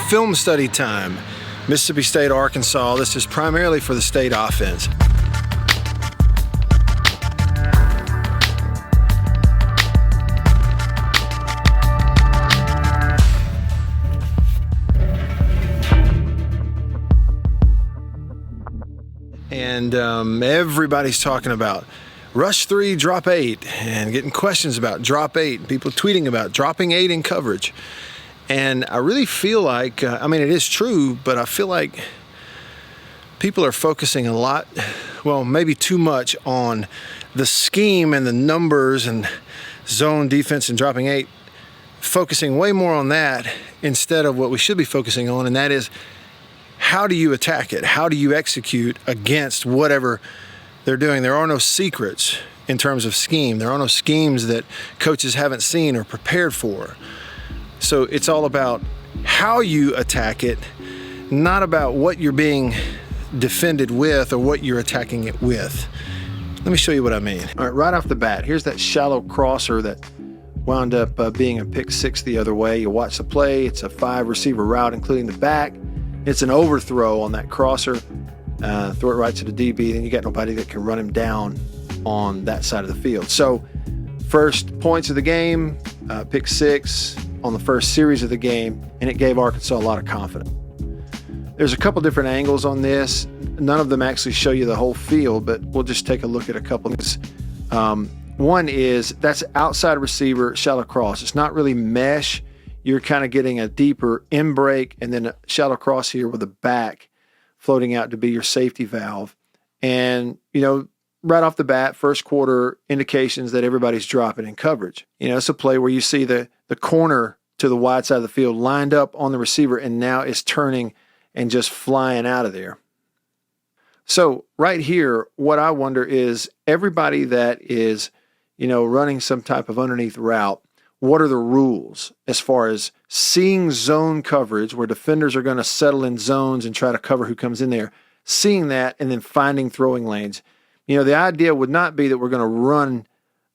Film study time. Mississippi State, Arkansas. This is primarily for the state offense. And everybody's talking about rush 3, drop 8, and getting questions about drop 8. People tweeting about dropping 8 in coverage. And I really feel like, it is true, but I feel like people are focusing a lot, well, maybe too much on the scheme and the numbers and zone defense and dropping 8, focusing way more on that instead of what we should be focusing on, and that is, how do you attack it? How do you execute against whatever they're doing? There are no secrets in terms of scheme. There are no schemes that coaches haven't seen or prepared for. So it's all about how you attack it, not about what you're being defended with or what you're attacking it with. Let me show you what I mean. All right off the bat, here's that shallow crosser that wound up being a pick 6 the other way. You watch the play. It's a 5 receiver route, including the back. It's an overthrow on that crosser. Throw it right to the DB, then you got nobody that can run him down on that side of the field. So first points of the game, pick 6 on the first series of the game, and it gave Arkansas a lot of confidence. There's a couple different angles on this. None of them actually show you the whole field, but we'll just take a look at a couple of things. One is that's outside receiver, shallow cross. It's not really mesh. You're kind of getting a deeper in break and then a shallow cross here with a back floating out to be your safety valve. And, right off the bat, first quarter indications that everybody's dropping in coverage. It's a play where you see the corner to the wide side of the field lined up on the receiver, and now it's turning and just flying out of there. So right here, what I wonder is everybody that is, running some type of underneath route, what are the rules as far as seeing zone coverage where defenders are going to settle in zones and try to cover who comes in there, seeing that and then finding throwing lanes? The idea would not be that we're going to run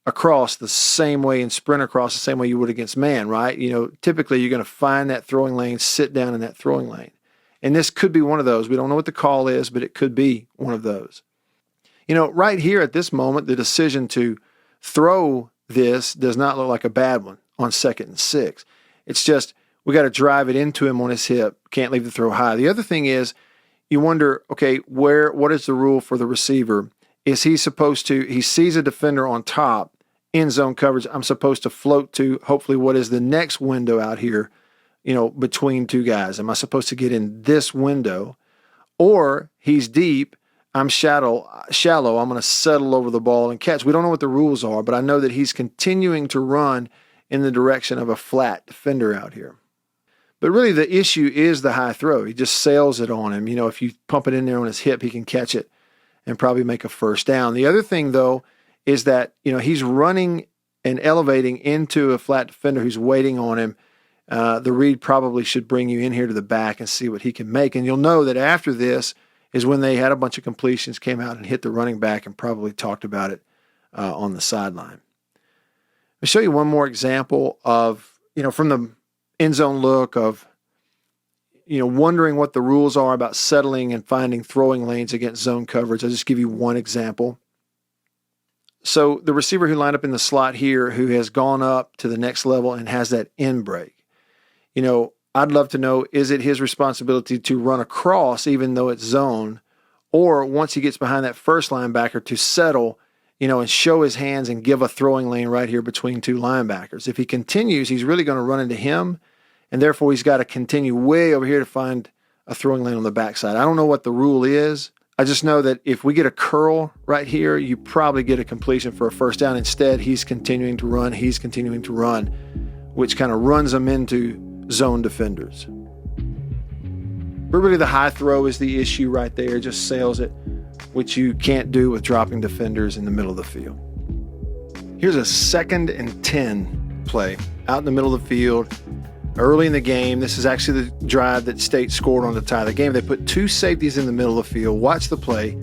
across the same way and sprint across the same way you would against man, right? Typically you're going to find that throwing lane, sit down in that throwing lane. And this could be one of those. We don't know what the call is, but it could be one of those. Right here at this moment, the decision to throw this does not look like a bad one on 2nd and 6. It's just we got to drive it into him on his hip. Can't leave the throw high. The other thing is you wonder, okay, what is the rule for the receiver? Is he supposed to, he sees a defender on top in zone coverage, I'm supposed to float to hopefully what is the next window out here, between two guys? Am I supposed to get in this window? Or he's deep, I'm shallow, I'm going to settle over the ball and catch. We don't know what the rules are, but I know that he's continuing to run in the direction of a flat defender out here. But really the issue is the high throw. He just sails it on him. If you pump it in there on his hip, he can catch it and probably make a first down. The other thing, though, is that, he's running and elevating into a flat defender who's waiting on him. The read probably should bring you in here to the back and see what he can make. And you'll know that after this is when they had a bunch of completions, came out and hit the running back and probably talked about it on the sideline. I'll show you one more example of, from the end zone look of, wondering what the rules are about settling and finding throwing lanes against zone coverage. I'll just give you one example. So the receiver who lined up in the slot here, who has gone up to the next level and has that in break, I'd love to know, is it his responsibility to run across even though it's zone, or once he gets behind that first linebacker to settle, and show his hands and give a throwing lane right here between two linebackers? If he continues, he's really going to run into him, and therefore he's got to continue way over here to find a throwing lane on the backside. I don't know what the rule is. I just know that if we get a curl right here, you probably get a completion for a first down. Instead, he's continuing to run, which kind of runs him into zone defenders. But really the high throw is the issue right there, just sails it, which you can't do with dropping defenders in the middle of the field. Here's a 2nd and 10 play out in the middle of the field early in the game. This is actually the drive that State scored on to tie the game. They put 2 safeties in the middle of the field. Watch the play.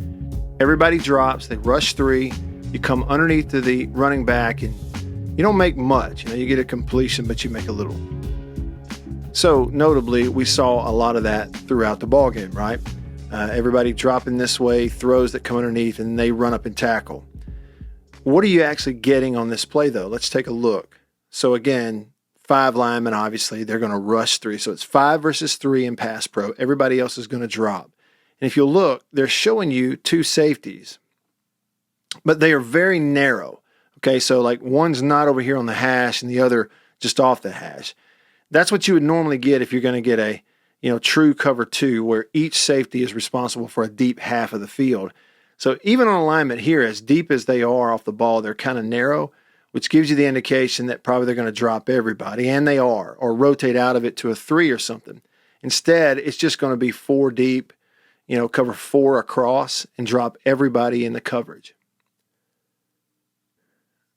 Everybody drops. They rush 3. You come underneath to the running back, and you don't make much. You get a completion, but you make a little. So notably, we saw a lot of that throughout the ball game, right? Everybody dropping this way, throws that come underneath, and they run up and tackle. What are you actually getting on this play, though? Let's take a look. So again, 5 linemen, obviously, they're going to rush 3. So it's 5 versus 3 in pass pro. Everybody else is going to drop. And if you look, they're showing you 2 safeties, but they are very narrow. Okay, so like one's not over here on the hash and the other just off the hash. That's what you would normally get if you're going to get a true cover 2, where each safety is responsible for a deep half of the field. So even on alignment here, as deep as they are off the ball, they're kind of narrow, which gives you the indication that probably they're going to drop everybody, and they are, or rotate out of it to a 3 or something. Instead, it's just going to be 4 deep, cover 4 across and drop everybody in the coverage.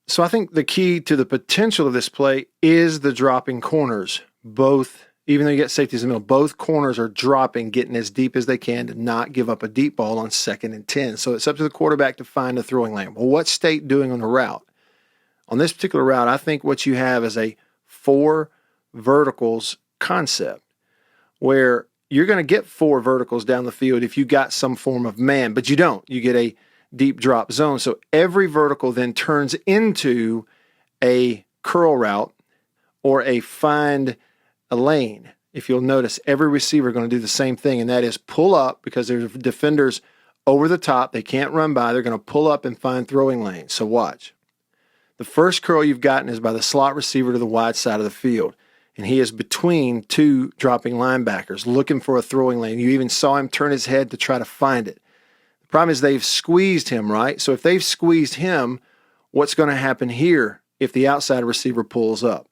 So I think the key to the potential of this play is the dropping corners. Both, even though you get safeties in the middle, both corners are dropping, getting as deep as they can to not give up a deep ball on 2nd and 10. So it's up to the quarterback to find a throwing lane. Well, what's State doing on the route? On this particular route, I think what you have is a 4 verticals concept, where you're going to get 4 verticals down the field if you got some form of man, but you don't. You get a deep drop zone. So every vertical then turns into a curl route or a find a lane. If you'll notice, every receiver is going to do the same thing, and that is pull up, because there's defenders over the top. They can't run by. They're going to pull up and find throwing lanes. So watch. The first curl you've gotten is by the slot receiver to the wide side of the field, and he is between 2 dropping linebackers looking for a throwing lane. You even saw him turn his head to try to find it. The problem is they've squeezed him, right? So if they've squeezed him, what's going to happen here if the outside receiver pulls up?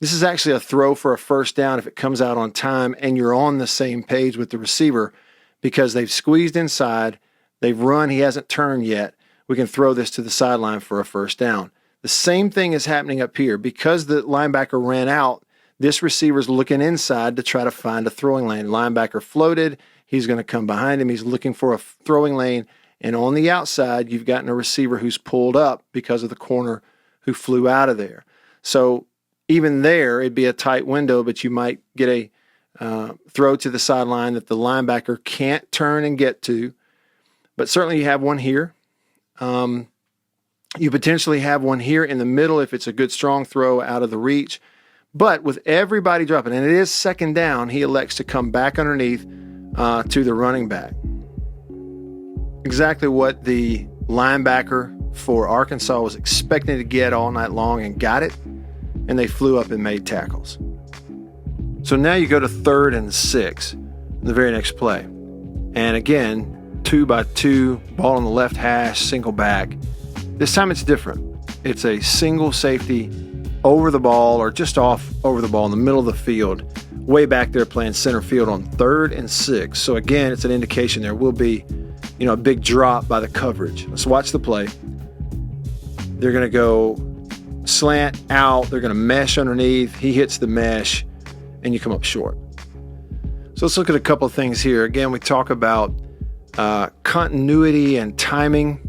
This is actually a throw for a first down if it comes out on time and you're on the same page with the receiver, because they've squeezed inside, they've run, he hasn't turned yet. We can throw this to the sideline for a first down. The same thing is happening up here. Because the linebacker ran out, this receiver's looking inside to try to find a throwing lane. Linebacker floated. He's going to come behind him. He's looking for a throwing lane. And on the outside, you've gotten a receiver who's pulled up because of the corner who flew out of there. So even there, it'd be a tight window, but you might get a throw to the sideline that the linebacker can't turn and get to. But certainly you have one here. You potentially have one here in the middle if it's a good strong throw out of the reach. But with everybody dropping, and it is 2nd down, he elects to come back underneath to the running back. Exactly what the linebacker for Arkansas was expecting to get all night long, and got it, and they flew up and made tackles. So now you go to 3rd and 6, the very next play. And again, 2 by 2, ball on the left hash, single back. This time it's different. It's a single safety over the ball, or just off over the ball in the middle of the field, way back there playing center field on 3rd and 6. So again, it's an indication there will be, a big drop by the coverage. Let's watch the play. They're going to go slant out. They're going to mesh underneath. He hits the mesh, and you come up short. So let's look at a couple of things here. Again, we talk about continuity and timing.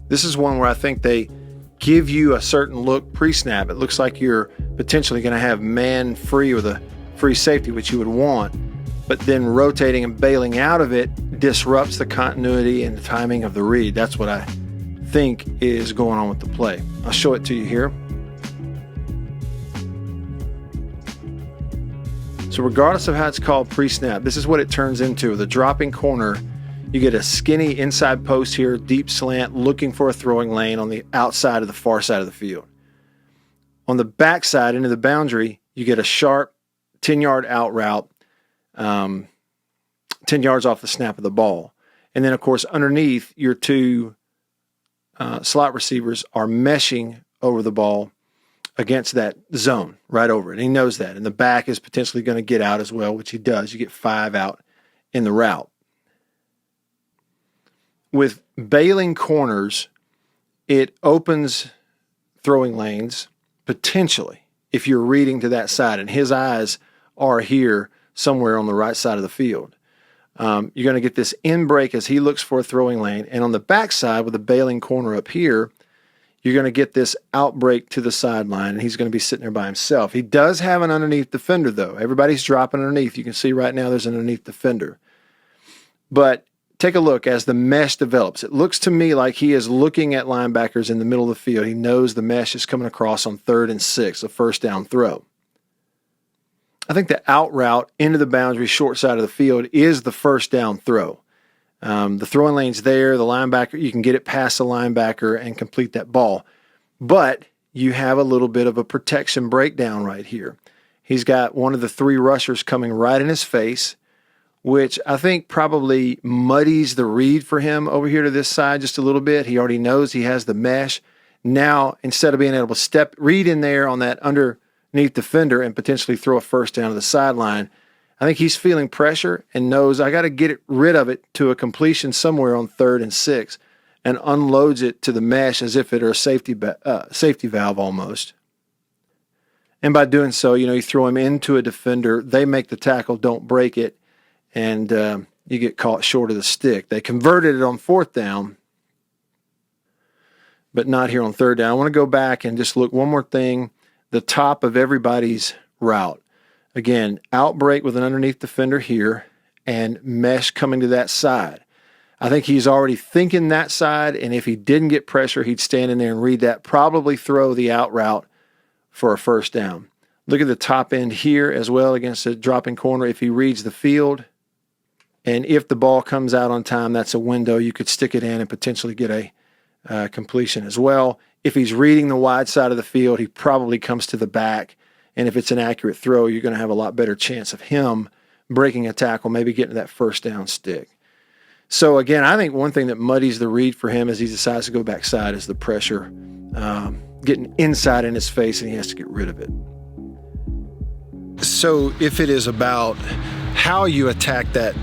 This is one where I think they give you a certain look pre-snap. It looks like you're potentially going to have man free with a free safety, which you would want, but then rotating and bailing out of it disrupts the continuity and the timing of the read. That's what I think is going on with the play. I'll show it to you here. So regardless of how it's called pre-snap, this is what it turns into. The dropping corner, you get a skinny inside post here, deep slant, looking for a throwing lane on the outside of the far side of the field. On the backside, into the boundary, you get a sharp 10-yard out route, 10 yards off the snap of the ball. And then, of course, underneath, your 2 slot receivers are meshing over the ball against that zone, right over it. And he knows that. And the back is potentially going to get out as well, which he does. You get 5 out in the route. With bailing corners, it opens throwing lanes, potentially, if you're reading to that side. And his eyes are here somewhere on the right side of the field. You're going to get this in break as he looks for a throwing lane. And on the backside, with the bailing corner up here, you're going to get this outbreak to the sideline, and he's going to be sitting there by himself. He does have an underneath defender, though. Everybody's dropping underneath. You can see right now there's an underneath defender. But take a look as the mesh develops. It looks to me like he is looking at linebackers in the middle of the field. He knows the mesh is coming across on 3rd and 6, a first down throw. I think the out route into the boundary short side of the field is the first down throw. The throwing lane's there. The linebacker, you can get it past the linebacker and complete that ball. But you have a little bit of a protection breakdown right here. He's got one of the 3 rushers coming right in his face, which I think probably muddies the read for him over here to this side just a little bit. He already knows he has the mesh. Now, instead of being able to read in there on that underneath defender and potentially throw a first down to the sideline, I think he's feeling pressure and knows I got to get rid of it to a completion somewhere on 3rd and 6, and unloads it to the mesh as if it are a safety valve almost. And by doing so, you throw him into a defender. They make the tackle, don't break it, and you get caught short of the stick. They converted it on 4th down, but not here on 3rd down. I want to go back and just look one more thing. The top of everybody's route. Again, outbreak with an underneath defender here and mesh coming to that side. I think he's already thinking that side, and if he didn't get pressure, he'd stand in there and read that, probably throw the out route for a first down. Look at the top end here as well against a dropping corner. If he reads the field, and if the ball comes out on time, that's a window. You could stick it in and potentially get a completion as well. If he's reading the wide side of the field, he probably comes to the back. And if it's an accurate throw, you're going to have a lot better chance of him breaking a tackle, maybe getting that first down stick. So again, I think one thing that muddies the read for him as he decides to go backside is the pressure getting inside in his face, and he has to get rid of it. So if it is about how you attack that,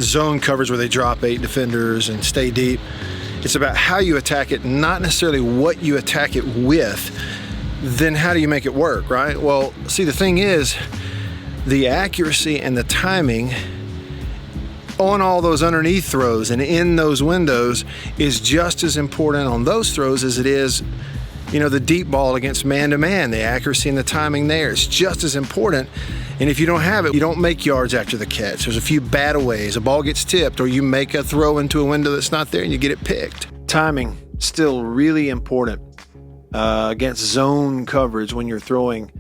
zone coverage where they drop 8 defenders and stay deep, it's about how you attack it, not necessarily what you attack it with. Then how do you make it work, right? Well, see, the thing is, the accuracy and the timing on all those underneath throws and in those windows is just as important on those throws as it is, the deep ball against man-to-man. The accuracy and the timing there is just as important. And if you don't have it, you don't make yards after the catch. There's a few bataways. A ball gets tipped, or you make a throw into a window that's not there and you get it picked. Timing, still really important. Against zone coverage when you're throwing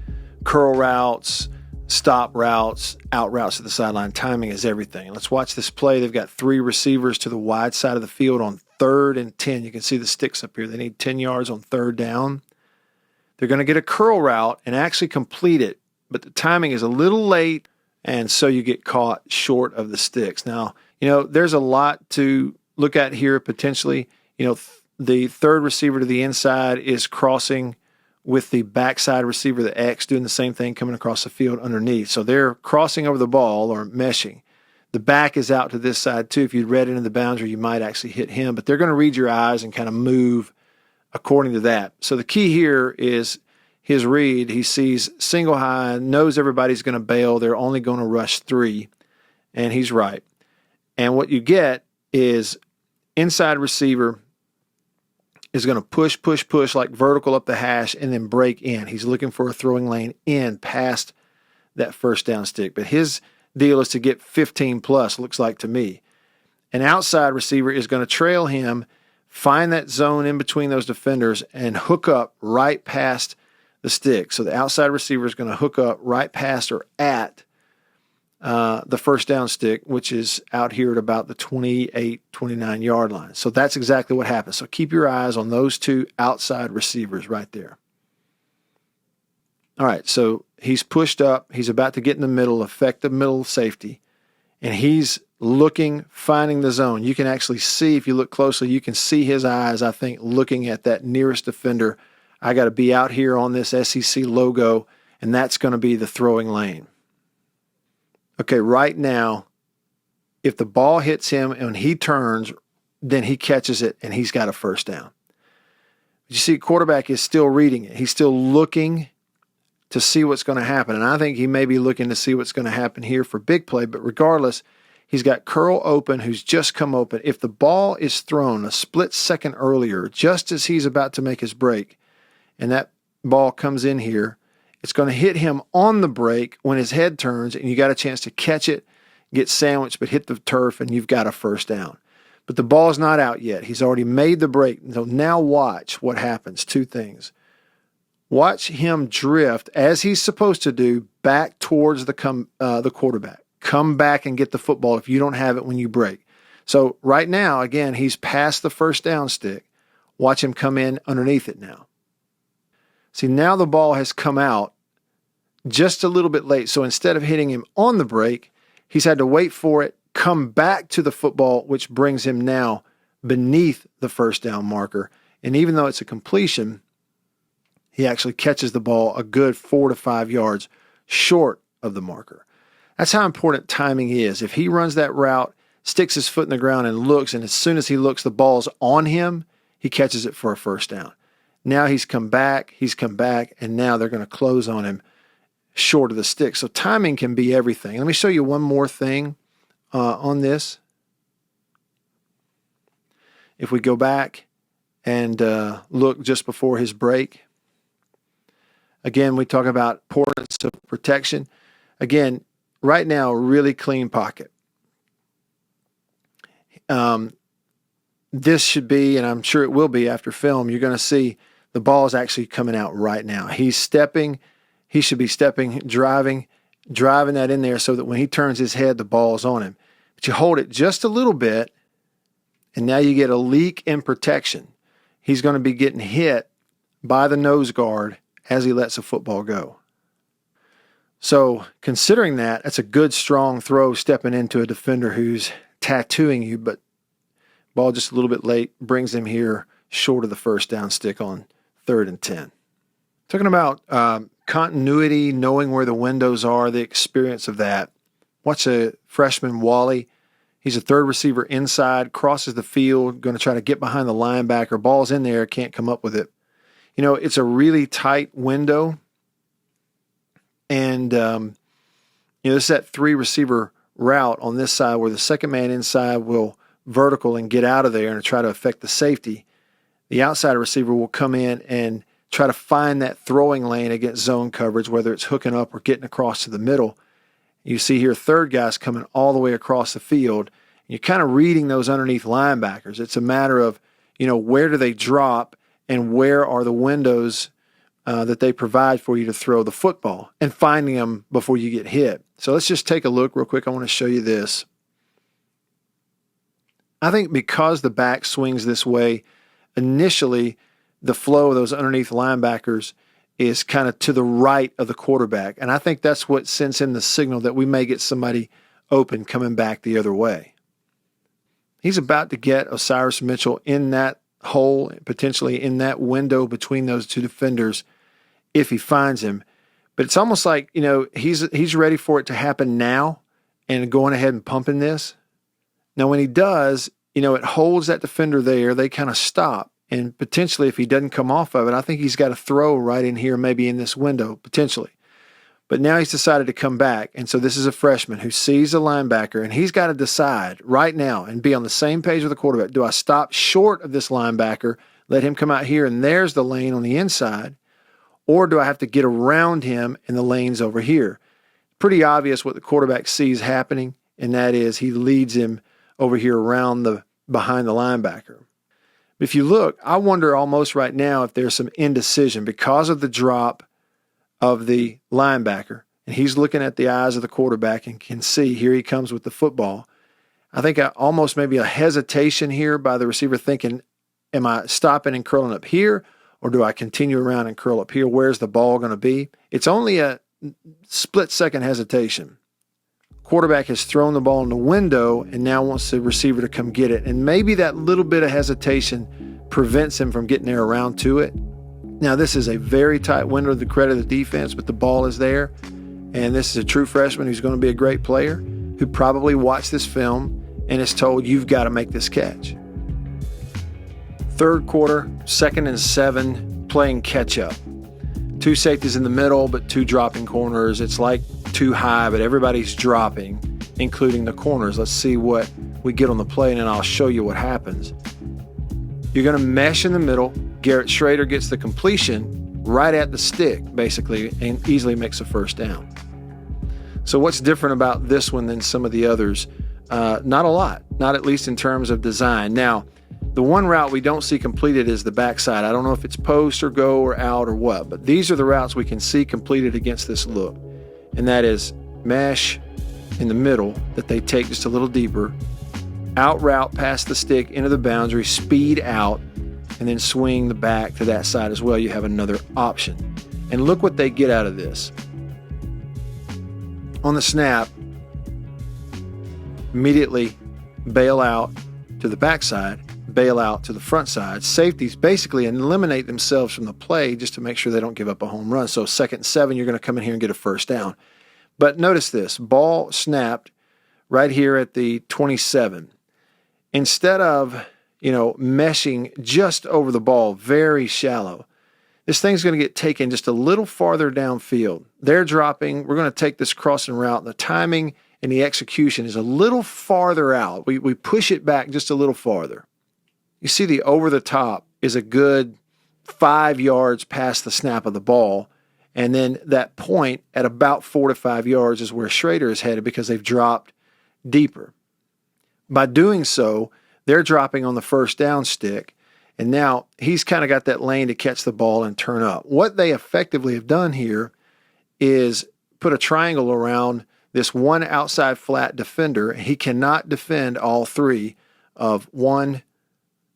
curl routes, stop routes, out routes to the sideline. Timing is everything. Let's watch this play. They've got 3 receivers to the wide side of the field on 3rd and 10. You can see the sticks up here. They need 10 yards on 3rd down. They're going to get a curl route and actually complete it, but the timing is a little late, and so you get caught short of the sticks. Now, there's a lot to look at here potentially. The 3rd receiver to the inside is crossing with the backside receiver, the X, doing the same thing, coming across the field underneath. So they're crossing over the ball or meshing. The back is out to this side too. If you'd read into the boundary, you might actually hit him, but they're going to read your eyes and kind of move according to that. So the key here is his read. He sees single high, knows everybody's going to bail. They're only going to rush 3, and he's right. And what you get is inside receiver is going to push like vertical up the hash and then break in. He's looking for a throwing lane in past that first down stick. But his deal is to get 15 plus, looks like to me. An outside receiver is going to trail him, find that zone in between those defenders, and hook up right past the stick. So the outside receiver is going to hook up right past or at the first down stick, which is out here at about the 28, 29 yard line. So that's exactly what happens. So keep your eyes on those 2 outside receivers right there. All right, so he's pushed up. He's about to get in the middle, effective middle safety, and he's looking, finding the zone. You can actually see, if you look closely, you can see his eyes, I think, looking at that nearest defender. I got to be out here on this SEC logo, and that's going to be the throwing lane. Okay, right now, if the ball hits him and he turns, then he catches it and he's got a first down. You see, quarterback is still reading it. He's still looking to see what's going to happen. And I think he may be looking to see what's going to happen here for big play, but regardless, He's got curl open, who's just come open. If the ball is thrown a split second earlier, just as he's about to make his break, and that ball comes in here, it's going to hit him on the break when his head turns, and you got a chance to catch it, get sandwiched, but hit the turf, and you've got a first down. But the ball's not out yet. He's already made the break. So now watch what happens. Two things. Watch him drift, as he's supposed to do, back towards the quarterback. Come back and get the football if you don't have it when you break. So right now, again, he's past the first down stick. Watch him come in underneath it now. See, now the ball has come out just a little bit late. So instead of hitting him on the break, he's had to wait for it, come back to the football, which brings him now beneath the first down marker. And even though it's a completion, he actually catches the ball a good 4 to 5 yards short of the marker. That's how important timing is. If he runs that route, sticks his foot in the ground and looks, and as soon as he looks, the ball's on him, he catches it for a first down. Now he's come back, and now they're going to close on him short of the stick. So timing can be everything. Let me show you one more thing on this. If we go back and look just before his break, again, we talk about importance of protection. Again, right now, really clean pocket. This should be, and I'm sure it will be after film, you're going to see the ball is actually coming out right now. He's stepping. He should be stepping, driving that in there so that when he turns his head, the ball's on him. But you hold it just a little bit, and now you get a leak in protection. He's going to be getting hit by the nose guard as he lets the football go. So considering that, that's a good, strong throw stepping into a defender who's tattooing you, but ball just a little bit late brings him here short of the first down stick on 3rd and 10. Talking about continuity, knowing where the windows are, the experience of that. Watch a freshman, Wally. He's a third receiver inside, crosses the field, going to try to get behind the linebacker. Ball's in there, can't come up with it. You know, it's a really tight window. And, this is that 3 receiver route on this side where the second man inside will vertical and get out of there and try to affect the safety. The outside receiver will come in and try to find that throwing lane against zone coverage, whether it's hooking up or getting across to the middle. You see here, third guy's coming all the way across the field. You're kind of reading those underneath linebackers. It's a matter of, where do they drop and where are the windows that they provide for you to throw the football and finding them before you get hit. So let's just take a look real quick. I want to show you this. I think because the back swings this way, initially the flow of those underneath linebackers is kind of to the right of the quarterback. And I think that's what sends him the signal that we may get somebody open coming back the other way. He's about to get Osiris Mitchell in that hole, potentially in that window between those two defenders if he finds him. But it's almost like, he's ready for it to happen now and going ahead and pumping this. Now, when he does, it holds that defender there. They kind of stop. And potentially, if he doesn't come off of it, I think he's got to throw right in here, maybe in this window, potentially. But now he's decided to come back. And so this is a freshman who sees a linebacker, and he's got to decide right now and be on the same page with the quarterback. Do I stop short of this linebacker, let him come out here, and there's the lane on the inside? Or do I have to get around him and the lane's over here? Pretty obvious what the quarterback sees happening, and that is he leads him over here around behind the linebacker. If you look, I wonder almost right now if there's some indecision because of the drop of the linebacker. And he's looking at the eyes of the quarterback and can see here he comes with the football. I think almost maybe a hesitation here by the receiver thinking, am I stopping and curling up here? Or do I continue around and curl up here? Where's the ball going to be? It's only a split-second hesitation. Quarterback has thrown the ball in the window and now wants the receiver to come get it. And maybe that little bit of hesitation prevents him from getting there around to it. Now, this is a very tight window to the credit of the defense, but the ball is there. And this is a true freshman who's going to be a great player who probably watched this film and is told, you've got to make this catch. Third quarter, 2nd and 7, playing catch-up. 2 safeties in the middle, but 2 dropping corners. It's like too high, but everybody's dropping. including the corners. Let's see what we get on the play, and then I'll show you what happens. You're going to mesh in the middle. Garrett Shrader gets the completion right at the stick, basically, and easily makes a first down. So what's different about this one than some of the others? Not a lot, not at least in terms of design. Now, the one route we don't see completed is the backside. I don't know if it's post or go or out or what, but these are the routes we can see completed against this look. And that is mesh in the middle that they take just a little deeper, out route past the stick into the boundary, speed out, and then swing the back to that side as well. You have another option. And look what they get out of this. On the snap, immediately bail out to the backside, bail out to the front side. Safeties basically eliminate themselves from the play just to make sure they don't give up a home run. So 2nd and 7, you're going to come in here and get a first down. But notice this, ball snapped right here at the 27. Instead of, meshing just over the ball, very shallow, this thing's going to get taken just a little farther downfield. They're dropping. We're going to take this crossing route. The timing and the execution is a little farther out. We push it back just a little farther. You see the over the top is a good 5 yards past the snap of the ball. And then that point at about 4 to 5 yards is where Shrader is headed because they've dropped deeper. By doing so, they're dropping on the first down stick. And now he's kind of got that lane to catch the ball and turn up. What they effectively have done here is put a triangle around this one outside flat defender. He cannot defend all three of 1,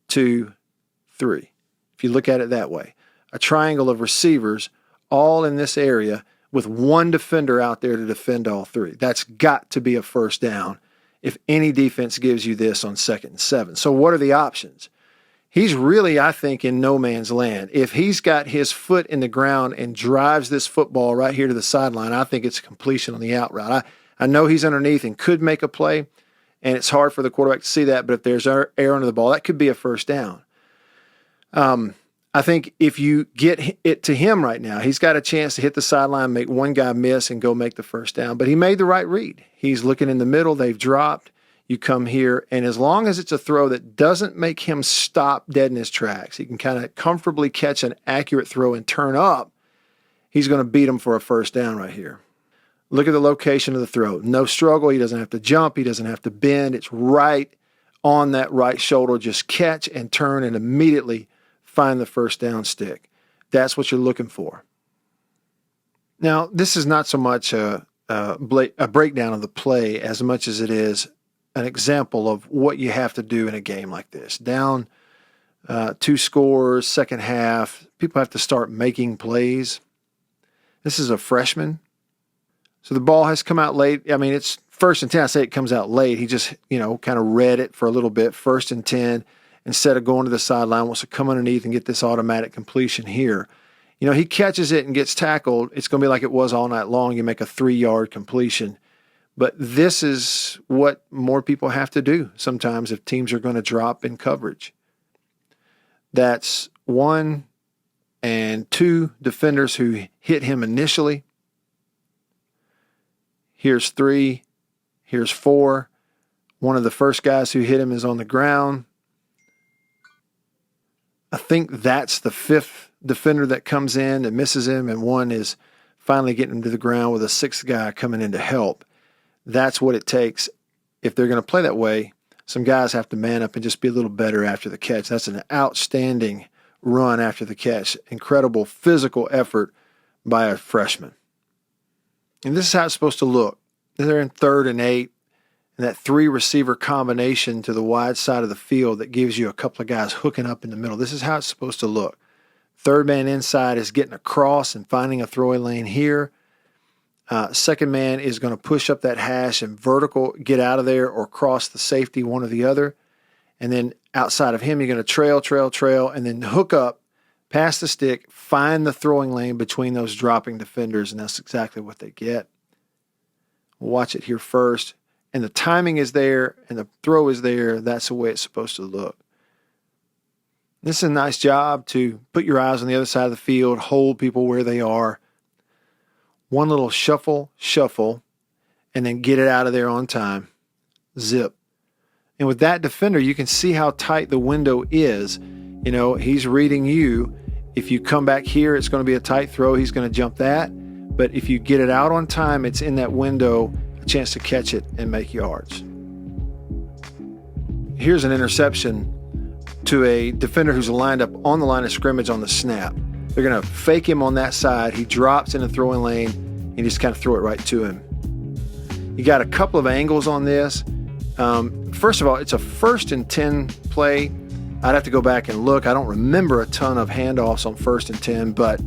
2, 3. If you look at it that way, a triangle of receivers all in this area with one defender out there to defend all three. That's got to be a first down if any defense gives you this on 2nd and 7. So what are the options? He's really, I think, in no man's land. If he's got his foot in the ground and drives this football right here to the sideline, I think it's a completion on the out route. I know he's underneath and could make a play, and it's hard for the quarterback to see that, but if there's air under the ball, that could be a first down. I think if you get it to him right now, he's got a chance to hit the sideline, make one guy miss, and go make the first down. But he made the right read. He's looking in the middle. They've dropped. You come here, and as long as it's a throw that doesn't make him stop dead in his tracks, he can kind of comfortably catch an accurate throw and turn up, he's going to beat him for a first down right here. Look at the location of the throw. No struggle. He doesn't have to jump. He doesn't have to bend. It's right on that right shoulder. Just catch and turn and immediately find the first down stick. That's what you're looking for. Now, this is not so much a breakdown of the play as much as it is an example of what you have to do in a game like this. Down 2 scores, second half, people have to start making plays. This is a freshman. So the ball has come out late. I mean, it's 1st and 10. I say it comes out late. He just, kind of read it for a little bit. 1st and 10. Instead of going to the sideline, wants to come underneath and get this automatic completion here. He catches it and gets tackled. It's going to be like it was all night long. You make a 3-yard completion. But this is what more people have to do sometimes if teams are going to drop in coverage. That's 1 and 2 defenders who hit him initially. Here's 3. Here's 4. One of the first guys who hit him is on the ground. I think that's the 5th defender that comes in and misses him, and 1 is finally getting him to the ground with a 6th guy coming in to help. That's what it takes. If they're going to play that way, some guys have to man up and just be a little better after the catch. That's an outstanding run after the catch. Incredible physical effort by a freshman. And this is how it's supposed to look. They're in 3rd and 8, and that 3-receiver combination to the wide side of the field that gives you a couple of guys hooking up in the middle. This is how it's supposed to look. 3rd man inside is getting across and finding a throwing lane here. 2nd man is going to push up that hash and vertical, get out of there or cross the safety, one or the other. And then outside of him, you're going to trail, and then hook up, pass the stick, find the throwing lane between those dropping defenders, and that's exactly what they get. Watch it here first. And the timing is there, and the throw is there. That's the way it's supposed to look. This is a nice job to put your eyes on the other side of the field, hold people where they are. One little shuffle, and then get it out of there on time. Zip. And with that defender, you can see how tight the window is. You know, he's reading you. If you come back here, it's going to be a tight throw. He's going to jump that. But if you get it out on time, it's in that window, a chance to catch it and make yards. Here's an interception to a defender who's lined up on the line of scrimmage on the snap. They're going to fake him on that side. He drops in the throwing lane, and you just kind of throw it right to him. You got a couple of angles on this. First of all, it's a 1st and 10 play. I'd have to go back and look. I don't remember a ton of handoffs on 1st and 10, but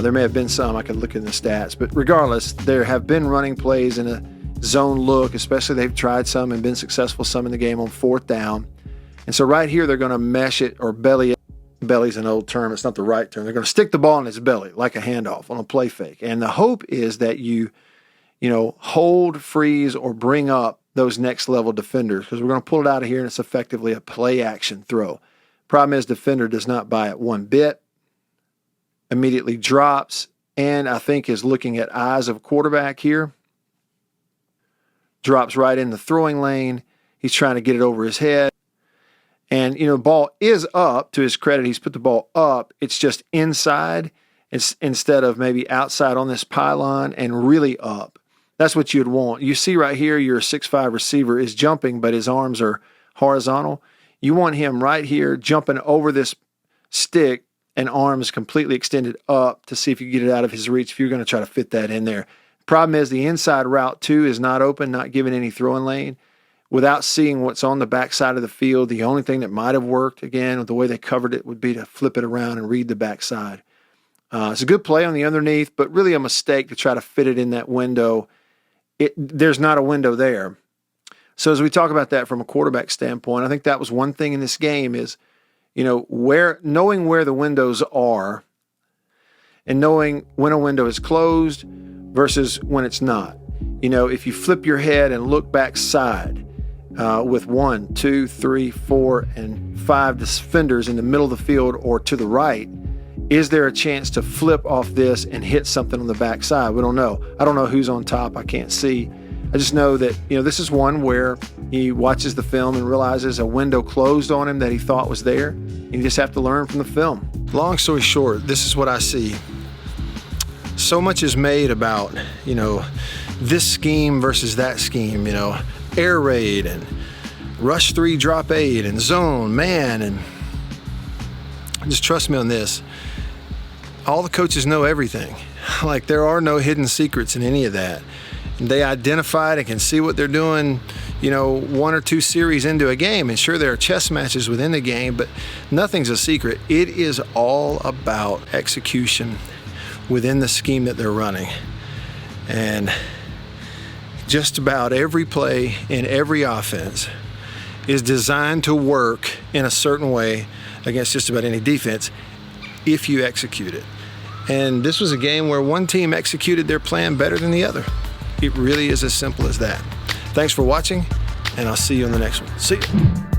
there may have been some. I could look in the stats. But regardless, there have been running plays in a zone look, especially they've tried some and been successful some in the game on 4th down. And so right here, they're going to mesh it or belly it. Belly's an old term. It's not the right term. They're going to stick the ball in its belly like a handoff on a play fake. And the hope is that you hold, freeze, or bring up those next level defenders, because we're going to pull it out of here and it's effectively a play action throw. Problem is, defender does not buy it one bit, immediately drops, and I think is looking at eyes of quarterback here. Drops right in the throwing lane. He's trying to get it over his head. And, ball is up. To his credit, he's put the ball up. It's just inside instead of maybe outside on this pylon and really up. That's what you'd want. You see right here, your 6'5" receiver is jumping, but his arms are horizontal. You want him right here jumping over this stick and arms completely extended up to see if you get it out of his reach if you're going to try to fit that in there. Problem is, the inside route, too, is not open, not given any throwing lane. Without seeing what's on the backside of the field, the only thing that might have worked, again, with the way they covered it, would be to flip it around and read the backside. It's a good play on the underneath, but really a mistake to try to fit it in that window. There's not a window there. So as we talk about that from a quarterback standpoint, I think that was one thing in this game is, knowing where the windows are and knowing when a window is closed versus when it's not. If you flip your head and look backside with 1, 2, 3, 4, and 5 defenders in the middle of the field or to the right, is there a chance to flip off this and hit something on the backside? We don't know. I don't know who's on top. I can't see. I just know that, this is one where he watches the film and realizes a window closed on him that he thought was there. And you just have to learn from the film. Long story short, this is what I see. So much is made about, this scheme versus that scheme, air raid and rush 3, drop 8 and zone, man. And just trust me on this. All the coaches know everything. Like, there are no hidden secrets in any of that. They identify it and can see what they're doing, 1 or 2 series into a game. And sure, there are chess matches within the game, but nothing's a secret. It is all about execution within the scheme that they're running. And just about every play in every offense is designed to work in a certain way against just about any defense if you execute it. And this was a game where one team executed their plan better than the other. It really is as simple as that. Thanks for watching, and I'll see you on the next one. See you.